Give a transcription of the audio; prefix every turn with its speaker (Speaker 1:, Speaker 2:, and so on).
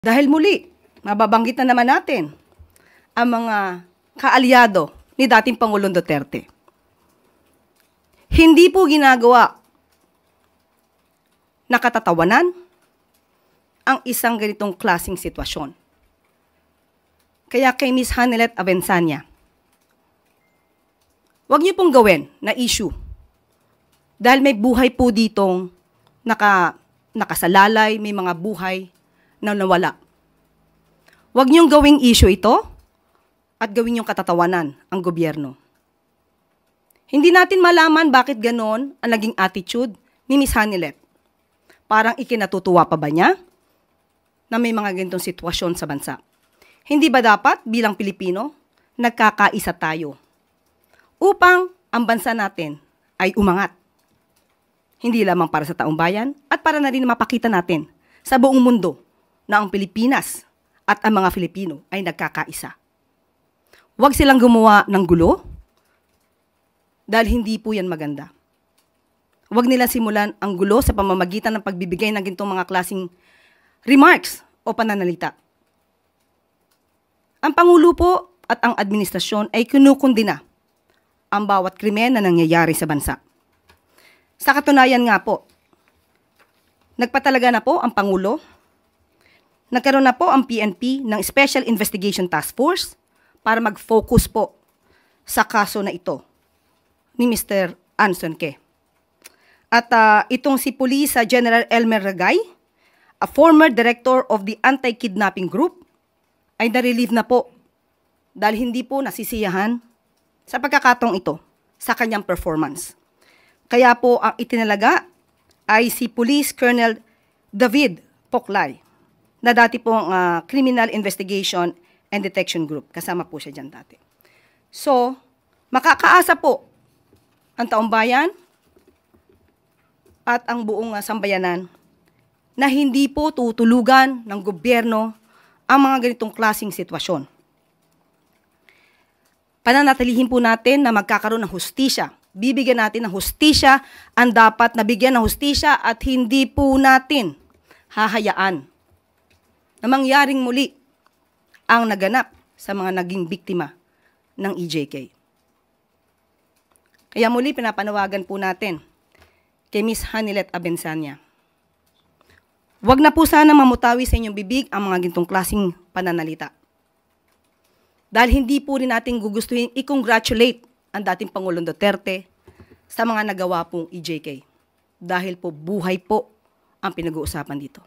Speaker 1: Dahil muli, mababanggit na naman natin ang mga kaalyado ni dating Pangulong Duterte. Hindi po ginagawa na katatawanan ang isang ganitong klaseng sitwasyon. Kaya kay Ms. Hanelet Abençania, huwag niyo pong gawin na issue dahil may buhay po ditong nakasalalay, may mga buhay na nawala. Huwag niyong gawing issue ito at gawin niyong katatawanan ang gobyerno. Hindi natin malaman bakit ganon ang naging attitude ni Ms. Hanelet. Parang ikinatutuwa pa ba niya na may mga ganitong sitwasyon sa bansa? Hindi ba dapat bilang Pilipino, nagkakaisa tayo upang ang bansa natin ay umangat? Hindi lamang para sa taong bayan at para na rin mapakita natin sa buong mundo na ang Pilipinas at ang mga Filipino ay nagkakaisa. Huwag silang gumawa ng gulo dahil hindi po yan maganda. Huwag nila simulan ang gulo sa pamamagitan ng pagbibigay ng ganitong mga klaseng remarks o pananalita. Ang Pangulo po at ang administrasyon ay kinukundina ang bawat krimen na nangyayari sa bansa. Sa katunayan nga po, nagpatalaga na po ang Pangulo. Nagkaroon na po ang PNP ng Special Investigation Task Force para mag-focus po sa kaso na ito ni Mr. Anson Ke. At itong si Police General Elmer Ragay, a former director of the Anti-Kidnapping Group, ay na-relieve na po dahil hindi po nasisiyahan sa pagkakataong ito sa kanyang performance. Kaya po ang itinalaga ay si Police Colonel David Poclay, na dati pong Criminal Investigation and Detection Group. Kasama po siya dyan dati. So, makakaasa po ang taong bayan at ang buong sambayanan na hindi po tutulugan ng gobyerno ang mga ganitong klaseng sitwasyon. Pananatilihin po natin na magkakaroon ng hustisya. Bibigyan natin ng hustisya ang dapat nabigyan ng hustisya at hindi po natin hahayaan na mangyaring muli ang naganap sa mga naging biktima ng EJK. Kaya muli pinapanawagan po natin kay Ms. Hanelet Abençania. Huwag na po sana mamutawi sa inyong bibig ang mga gintong klaseng pananalita. Dahil hindi po rin natin gugustuhin i-congratulate ang dating Pangulong Duterte sa mga nagawa pong EJK. Dahil po buhay po ang pinag-uusapan dito.